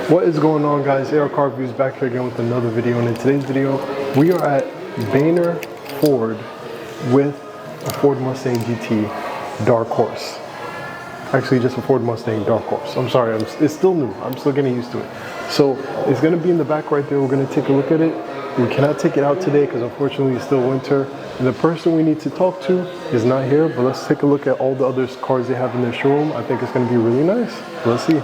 What is going on, guys? AR Car Reviews back here again with another video, and in today's video we are at Boehner Ford with a Ford Mustang GT Dark Horse. Actually just a Ford Mustang Dark Horse. I'm sorry, it's still new. I'm still getting used to it. So it's going to be in the back right there. We're going to take a look at it. We cannot take it out today because unfortunately it's still winter, and the person we need to talk to is not here, but let's take a look at all the other cars they have in their showroom. I think it's going to be really nice. Let's see.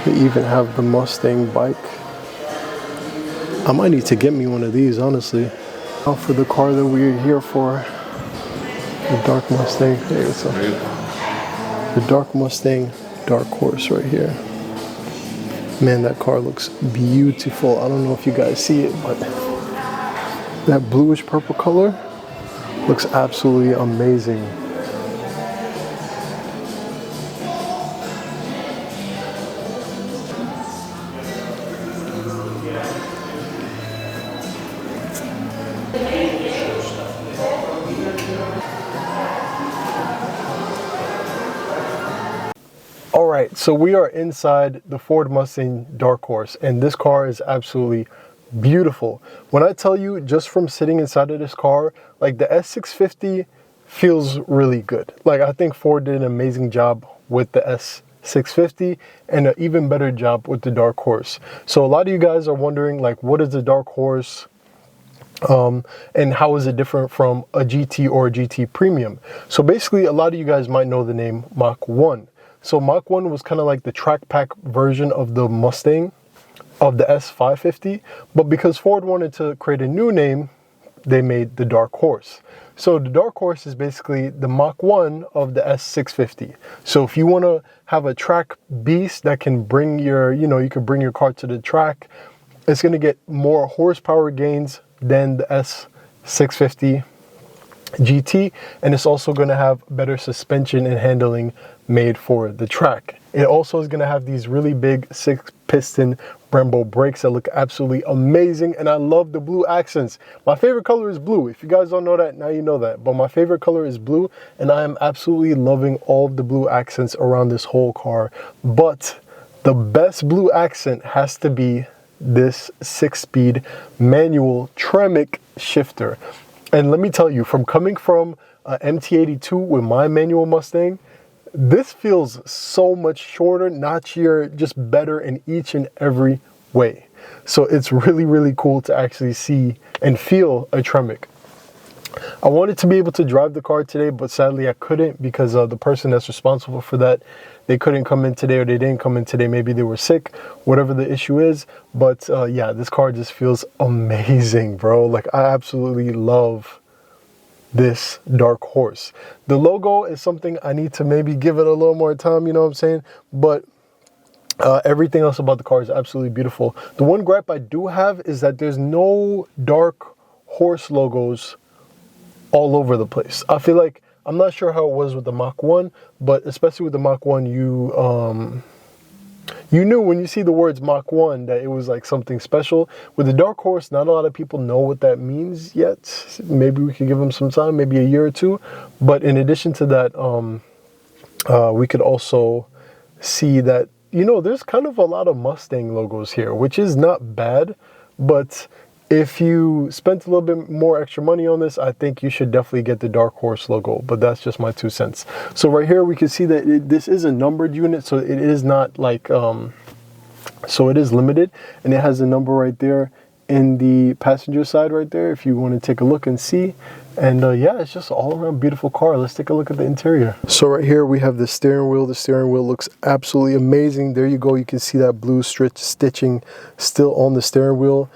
They even have the Mustang bike. I might need to get me one of these, honestly. Now for the car that we're here for, the Dark Mustang. Hey, what's up? The Dark Mustang Dark Horse right here. Man, that car looks beautiful. I don't know if you guys see it, but that bluish purple color looks absolutely amazing. Alright, so we are inside the Ford Mustang Dark Horse, and this car is absolutely beautiful. When I tell you, just from sitting inside of this car, like the S650 feels really good. Like, I think Ford did an amazing job with the S650 and an even better job with the Dark Horse. So a lot of you guys are wondering, like, what is the Dark Horse? And how is it different from a GT or a GT Premium? So basically, a lot of you guys might know the name Mach 1. So Mach 1 was kind of like the track pack version of the Mustang, of the S550. But because Ford wanted to create a new name, they made the Dark Horse. So the Dark Horse is basically the Mach 1 of the S650. So if you want to have a track beast that can bring your, you can bring your car to the track, it's going to get more horsepower gains than the S650 GT, and it's also going to have better suspension and handling made for the track. It also is going to have these really big 6-piston Brembo brakes that look absolutely amazing, and I love the blue accents. My favorite color is blue. If you guys don't know that, now you know that, but my favorite color is blue, and I am absolutely loving all of the blue accents around this whole car. But the best blue accent has to be this 6-speed manual Tremec shifter. And let me tell you, from coming from MT82 with my manual Mustang, this feels so much shorter, notchier, just better in each and every way. So it's really, really cool to actually see and feel a Tremec. I wanted to be able to drive the car today, but sadly I couldn't because the person that's responsible for that, they couldn't come in today, or they didn't come in today. Maybe they were sick, whatever the issue is. But yeah, this car just feels amazing, bro. Like, I absolutely love this Dark Horse. The logo is something I need to maybe give it a little more time, you know what I'm saying? But everything else about the car is absolutely beautiful. The one gripe I do have is that there's no Dark Horse logos all over the place. I feel like, I'm not sure how it was with the Mach 1, but especially with the Mach 1, you knew when you see the words Mach 1 that it was like something special. With the Dark Horse, not a lot of people know what that means yet. Maybe we could give them some time, maybe a year or two. But in addition to that, we could also see that, there's kind of a lot of Mustang logos here, which is not bad, but if you spent a little bit more extra money on this, I think you should definitely get the Dark Horse logo, but that's just my 2 cents. So right here, we can see that this is a numbered unit, so it is not like, so it is limited, and it has a number right there in the passenger side right there, if you want to take a look and see. And yeah, it's just all around beautiful car. Let's take a look at the interior. So right here, we have the steering wheel. The steering wheel looks absolutely amazing. There you go. You can see that blue stitching still on the steering wheel,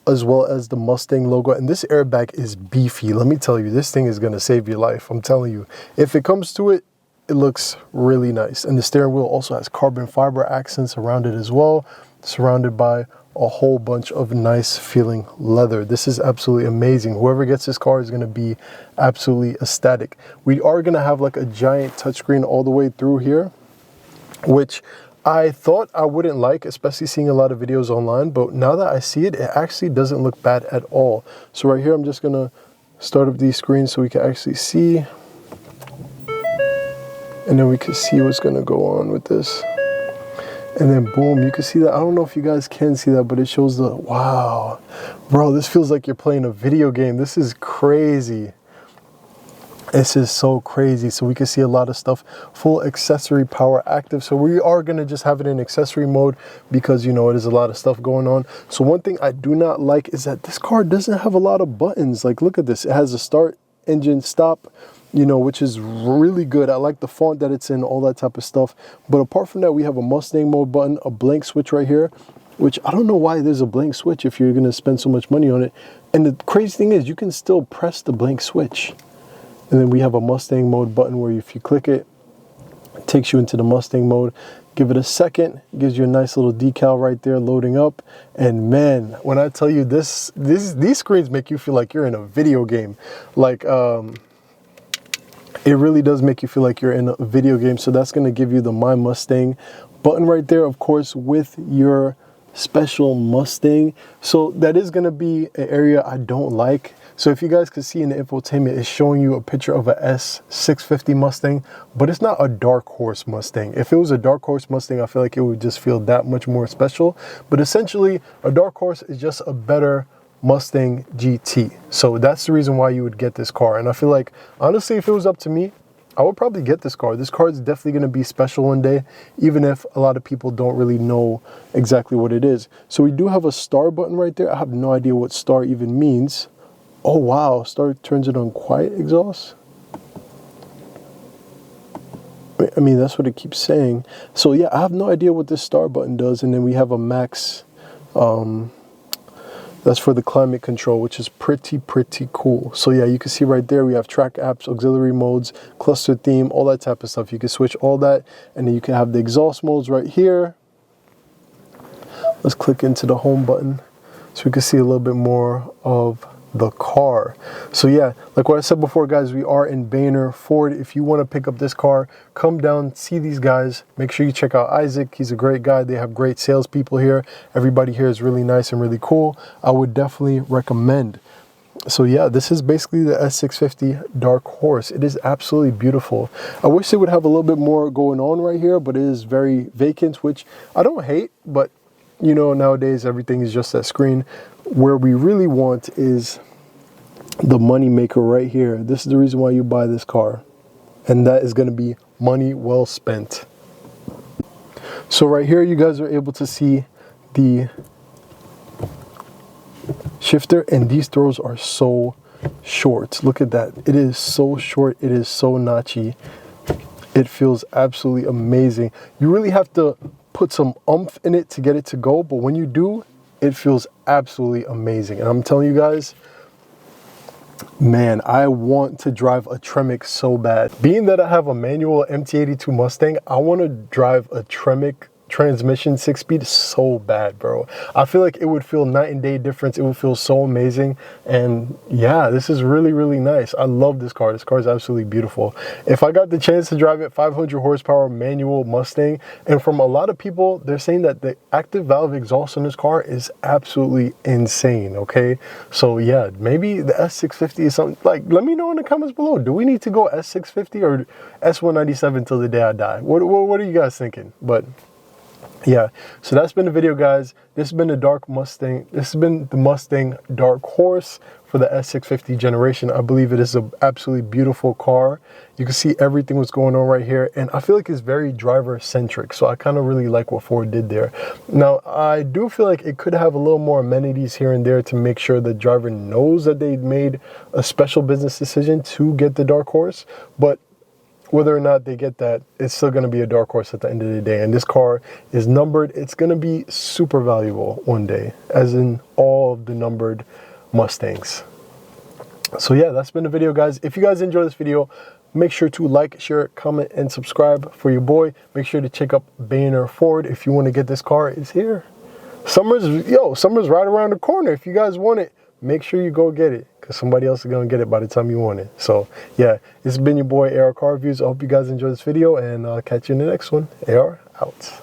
as well as the Mustang logo. And this airbag is beefy. Let me tell you, this thing is going to save your life. I'm telling you, if it comes to it, it looks really nice. And the steering wheel also has carbon fiber accents around it as well, surrounded by a whole bunch of nice feeling leather. This is absolutely amazing. Whoever gets this car is going to be absolutely ecstatic. We are going to have like a giant touchscreen all the way through here, which I thought I wouldn't like, especially seeing a lot of videos online, but now that I see it, it actually doesn't look bad at all. So right here, I'm just gonna start up these screens so we can actually see, and then we can see what's gonna go on with this. And then boom, you can see that. I don't know if you guys can see that, but it shows the, wow. Bro, this feels like you're playing a video game. This is crazy. This is so crazy. So we can see a lot of stuff. Full accessory power active. So we are going to just have it in accessory mode because, you know, there's a lot of stuff going on. So one thing I do not like is that this car doesn't have a lot of buttons. Like, look at this. It has a start, engine, stop, you know, which is really good. I like the font that it's in, all that type of stuff. But apart from that, we have a Mustang mode button, a blank switch right here, which I don't know why there's a blank switch if you're going to spend so much money on it. And the crazy thing is you can still press the blank switch. And then we have a Mustang mode button where if you click it, it takes you into the Mustang mode. Give it a second, gives you a nice little decal right there loading up. And man, when I tell you these screens make you feel like you're in a video game. Like, it really does make you feel like you're in a video game. So that's going to give you the My Mustang button right there, of course, with your special Mustang. So that is going to be an area I don't like. So if you guys can see in the infotainment, it's showing you a picture of a S650 Mustang, but it's not a Dark Horse Mustang. If it was a Dark Horse Mustang, I feel like it would just feel that much more special. But essentially, a Dark Horse is just a better Mustang GT. So that's the reason why you would get this car. And I feel like, honestly, if it was up to me, I would probably get this car. This car is definitely going to be special one day, even if a lot of people don't really know exactly what it is. So we do have a star button right there. I have no idea what star even means. Oh wow, star turns it on quiet exhaust. I mean, that's what it keeps saying. So yeah, I have no idea what this star button does. And then we have a max, that's for the climate control, which is pretty cool. So yeah, you can see right there, we have track apps, auxiliary modes, cluster theme, all that type of stuff. You can switch all that, and then you can have the exhaust modes right here. Let's click into the home button so we can see a little bit more of the car. So yeah, like what I said before, guys, we are in Boehner Ford. If you want to pick up this car, come down, see these guys. Make sure you check out Isaac. He's a great guy. They have great salespeople here. Everybody here is really nice and really cool. I would definitely recommend. So yeah, this is basically the S650 Dark Horse. It is absolutely beautiful. I wish they would have a little bit more going on right here, but it is very vacant, which I don't hate, but you know, nowadays everything is just that screen. Where we really want is the money maker right here. This is the reason why you buy this car, and that is going to be money well spent. So right here, you guys are able to see the shifter, and these throws are so short. Look at that. It is so short. It is so notchy. It feels absolutely amazing. You really have to put some oomph in it to get it to go, but when you do, it feels absolutely amazing. And I'm telling you guys, man, I want to drive a Tremec so bad. Being that I have a manual MT82 Mustang, I want to drive a Tremec transmission 6-speed so bad, bro. I feel like it would feel night and day difference. It would feel so amazing. And yeah, this is really nice. I love this car. This car is absolutely beautiful. If I got the chance to drive it, 500 horsepower manual Mustang, and from a lot of people, they're saying that the active valve exhaust in this car is absolutely insane. Okay, so yeah, maybe the S650 is something. Like, let me know in the comments below, do we need to go S650 or S197 till the day I die? What are you guys thinking? But yeah, so that's been the video, guys. This has been the This has been the Mustang Dark Horse for the S650 generation. I believe it is an absolutely beautiful car. You can see everything was going on right here, and I feel like it's very driver centric. So I kind of really like what Ford did there. Now, I do feel like it could have a little more amenities here and there to make sure the driver knows that they made a special business decision to get the Dark Horse, but whether or not they get that, it's still going to be a Dark Horse at the end of the day. And this car is numbered. It's going to be super valuable one day, as in all of the numbered Mustangs. So yeah, that's been the video, guys. If you guys enjoyed this video, make sure to like, share, comment, and subscribe for your boy. Make sure to check up Boehner Ford if you want to get this car. It's here. Summer's right around the corner. If you guys want it, make sure you go get it, because somebody else is going to get it by the time you want it. So yeah, it's been your boy AR Car Reviews. I hope you guys enjoyed this video, and I'll catch you in the next one. AR out.